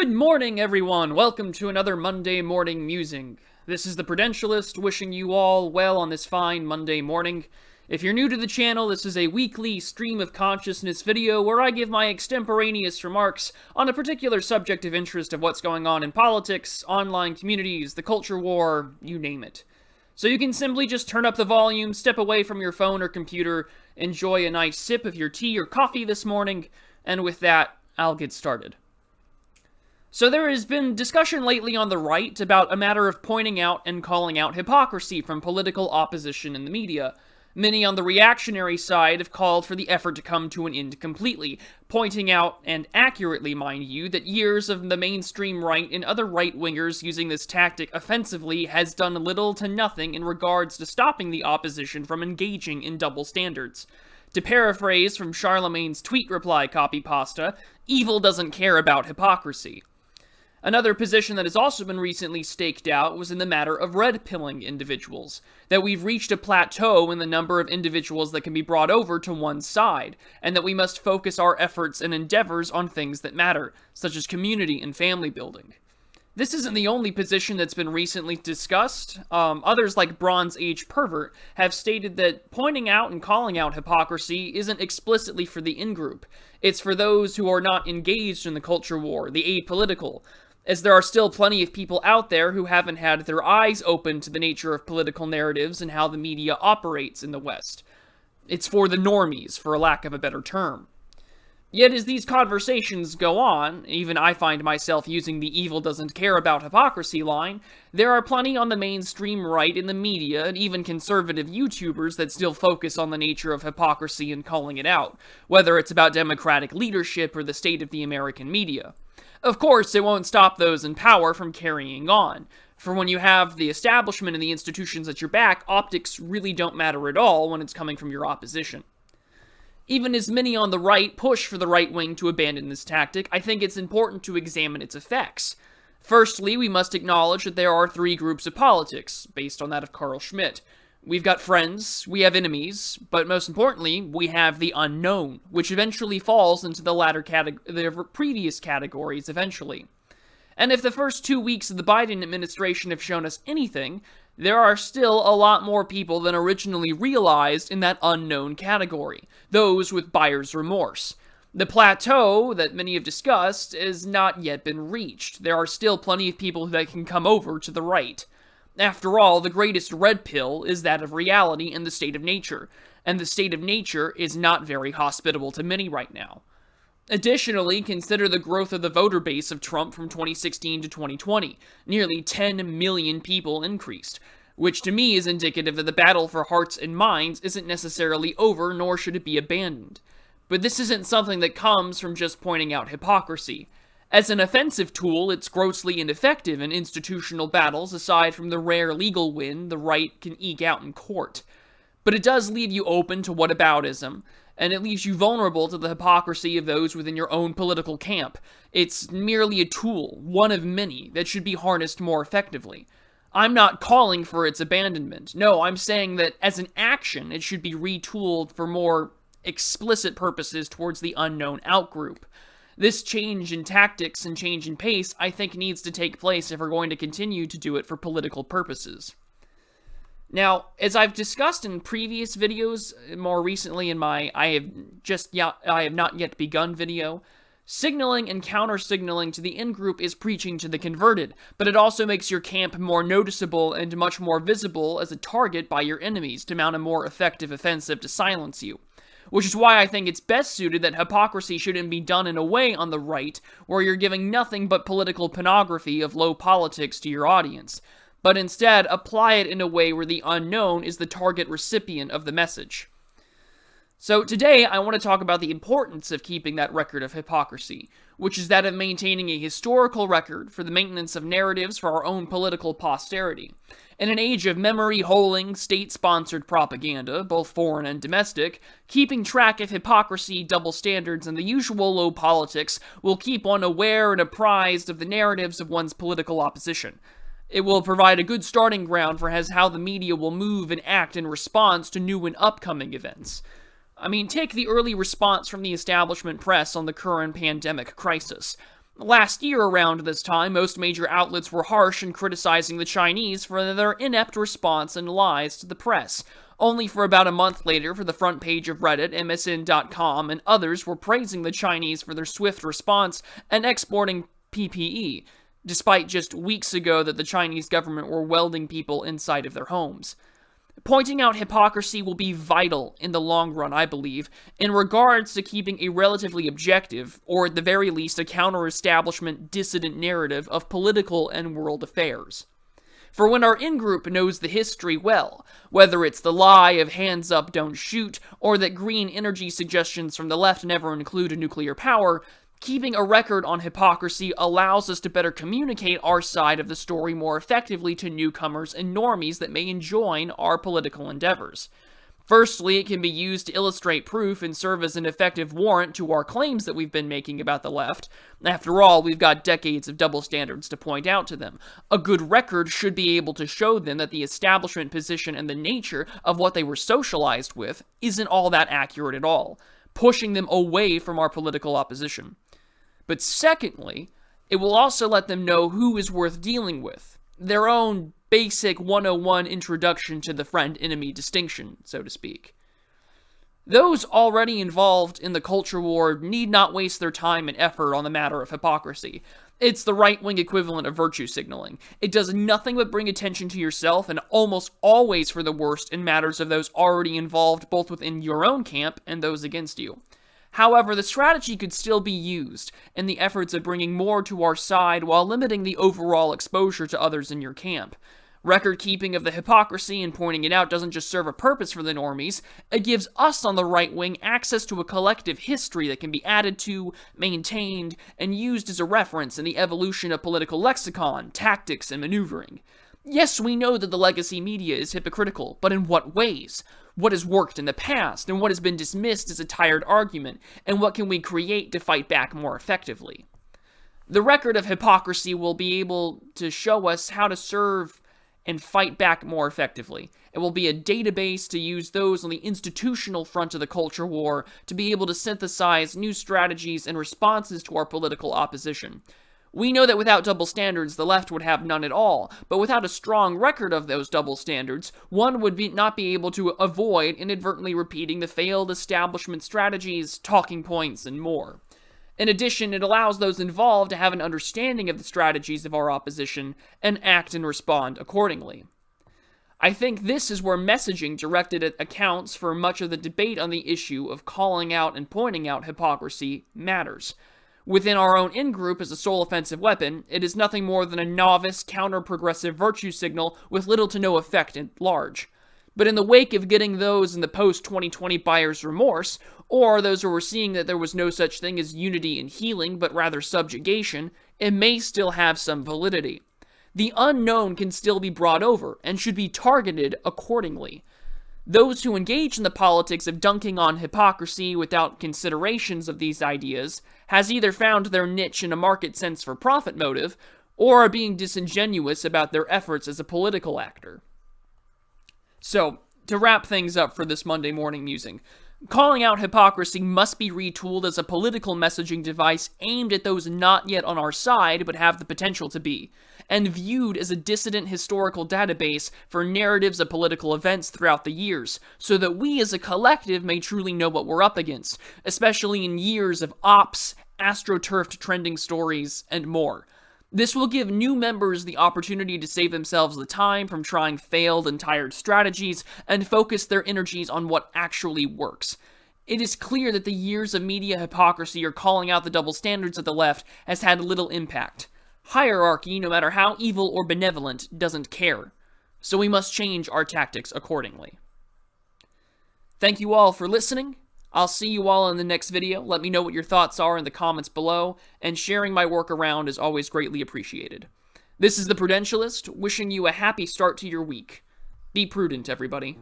Good morning, everyone! Welcome to another Monday morning musing. This is the Prudentialist wishing you all well on this fine Monday morning. If you're new to the channel, this is a weekly stream of consciousness video where I give my extemporaneous remarks on a particular subject of interest of what's going on in politics, online communities, the culture war, you name it. So you can simply just turn up the volume, step away from your phone or computer, enjoy a nice sip of your tea or coffee this morning, and with that, I'll get started. So there has been discussion lately on the right about a matter of pointing out and calling out hypocrisy from political opposition in the media. Many on the reactionary side have called for the effort to come to an end completely, pointing out, and accurately mind you, that years of the mainstream right and other right-wingers using this tactic offensively has done little to nothing in regards to stopping the opposition from engaging in double standards. To paraphrase from Charlemagne's tweet reply copy pasta, evil doesn't care about hypocrisy. Another position that has also been recently staked out was in the matter of red-pilling individuals, that we've reached a plateau in the number of individuals that can be brought over to one side, and that we must focus our efforts and endeavors on things that matter, such as community and family building. This isn't the only position that's been recently discussed. Others like Bronze Age Pervert have stated that pointing out and calling out hypocrisy isn't explicitly for the in-group. It's for those who are not engaged in the culture war, the apolitical, as there are still plenty of people out there who haven't had their eyes open to the nature of political narratives and how the media operates in the West. It's for the normies, for a lack of a better term. Yet as these conversations go on, even I find myself using the evil doesn't care about hypocrisy line, there are plenty on the mainstream right in the media and even conservative YouTubers that still focus on the nature of hypocrisy and calling it out, whether it's about democratic leadership or the state of the American media. Of course, it won't stop those in power from carrying on, for when you have the establishment and the institutions at your back, optics really don't matter at all when it's coming from your opposition. Even as many on the right push for the right wing to abandon this tactic, I think it's important to examine its effects. Firstly, we must acknowledge that there are three groups of politics, based on that of Carl Schmitt. We've got friends, we have enemies, but most importantly, we have the unknown, which eventually falls into the previous categories eventually. And if the first 2 weeks of the Biden administration have shown us anything, there are still a lot more people than originally realized in that unknown category, those with buyer's remorse. The plateau that many have discussed has not yet been reached. There are still plenty of people that can come over to the right. After all, the greatest red pill is that of reality and the state of nature, and the state of nature is not very hospitable to many right now. Additionally, consider the growth of the voter base of Trump from 2016 to 2020. Nearly 10 million people increased, which to me is indicative that the battle for hearts and minds isn't necessarily over, nor should it be abandoned. But this isn't something that comes from just pointing out hypocrisy. As an offensive tool, it's grossly ineffective in institutional battles aside from the rare legal win the right can eke out in court. But it does leave you open to whataboutism, and it leaves you vulnerable to the hypocrisy of those within your own political camp. It's merely a tool, one of many, that should be harnessed more effectively. I'm not calling for its abandonment. No, I'm saying that as an action, it should be retooled for more explicit purposes towards the unknown outgroup. This change in tactics and change in pace, I think, needs to take place if we're going to continue to do it for political purposes. Now, as I've discussed in previous videos, more recently in my I have not yet begun video, signaling and counter-signaling to the in-group is preaching to the converted, but it also makes your camp more noticeable and much more visible as a target by your enemies to mount a more effective offensive to silence you. Which is why I think it's best suited that hypocrisy shouldn't be done in a way on the right where you're giving nothing but political pornography of low politics to your audience, but instead apply it in a way where the unknown is the target recipient of the message. So today, I want to talk about the importance of keeping that record of hypocrisy, which is that of maintaining a historical record for the maintenance of narratives for our own political posterity. In an age of memory-holing, state-sponsored propaganda, both foreign and domestic, keeping track of hypocrisy, double standards, and the usual low politics will keep one aware and apprised of the narratives of one's political opposition. It will provide a good starting ground for how the media will move and act in response to new and upcoming events. I mean, take the early response from the establishment press on the current pandemic crisis. Last year, around this time, most major outlets were harsh in criticizing the Chinese for their inept response and lies to the press, only for about a month later for the front page of Reddit, MSN.com, and others were praising the Chinese for their swift response and exporting PPE, despite just weeks ago that the Chinese government were welding people inside of their homes. Pointing out hypocrisy will be vital in the long run, I believe, in regards to keeping a relatively objective, or at the very least a counter-establishment dissident narrative of political and world affairs. For when our in-group knows the history well, whether it's the lie of hands up, don't shoot, or that green energy suggestions from the left never include a nuclear power, keeping a record on hypocrisy allows us to better communicate our side of the story more effectively to newcomers and normies that may join our political endeavors. Firstly, it can be used to illustrate proof and serve as an effective warrant to our claims that we've been making about the left. After all, we've got decades of double standards to point out to them. A good record should be able to show them that the establishment position and the nature of what they were socialized with isn't all that accurate at all, pushing them away from our political opposition. But secondly, it will also let them know who is worth dealing with. Their own basic 101 introduction to the friend-enemy distinction, so to speak. Those already involved in the culture war need not waste their time and effort on the matter of hypocrisy. It's the right-wing equivalent of virtue signaling. It does nothing but bring attention to yourself, and almost always for the worst in matters of those already involved both within your own camp and those against you. However, the strategy could still be used in the efforts of bringing more to our side while limiting the overall exposure to others in your camp. Record keeping of the hypocrisy and pointing it out doesn't just serve a purpose for the normies, it gives us on the right wing access to a collective history that can be added to, maintained, and used as a reference in the evolution of political lexicon, tactics, and maneuvering. Yes, we know that the legacy media is hypocritical, but in what ways? What has worked in the past, and what has been dismissed as a tired argument, and what can we create to fight back more effectively? The record of hypocrisy will be able to show us how to serve and fight back more effectively. It will be a database to use those on the institutional front of the culture war to be able to synthesize new strategies and responses to our political opposition. We know that without double standards, the left would have none at all, but without a strong record of those double standards, one would not be able to avoid inadvertently repeating the failed establishment strategies, talking points, and more. In addition, it allows those involved to have an understanding of the strategies of our opposition and act and respond accordingly. I think this is where messaging directed at accounts for much of the debate on the issue of calling out and pointing out hypocrisy matters. Within our own in-group as a sole offensive weapon, it is nothing more than a novice, counter-progressive virtue signal with little to no effect at large. But in the wake of getting those in the post-2020 buyer's remorse, or those who were seeing that there was no such thing as unity and healing, but rather subjugation, it may still have some validity. The unknown can still be brought over, and should be targeted accordingly. Those who engage in the politics of dunking on hypocrisy without considerations of these ideas has either found their niche in a market sense for profit motive, or are being disingenuous about their efforts as a political actor. So, to wrap things up for this Monday morning musing, calling out hypocrisy must be retooled as a political messaging device aimed at those not yet on our side but have the potential to be, and viewed as a dissident historical database for narratives of political events throughout the years, so that we as a collective may truly know what we're up against, especially in years of ops, astroturfed trending stories, and more. This will give new members the opportunity to save themselves the time from trying failed and tired strategies and focus their energies on what actually works. It is clear that the years of media hypocrisy or calling out the double standards of the left has had little impact. Hierarchy, no matter how evil or benevolent, doesn't care. So we must change our tactics accordingly. Thank you all for listening. I'll see you all in the next video. Let me know what your thoughts are in the comments below, and sharing my work around is always greatly appreciated. This is The Prudentialist, wishing you a happy start to your week. Be prudent, everybody.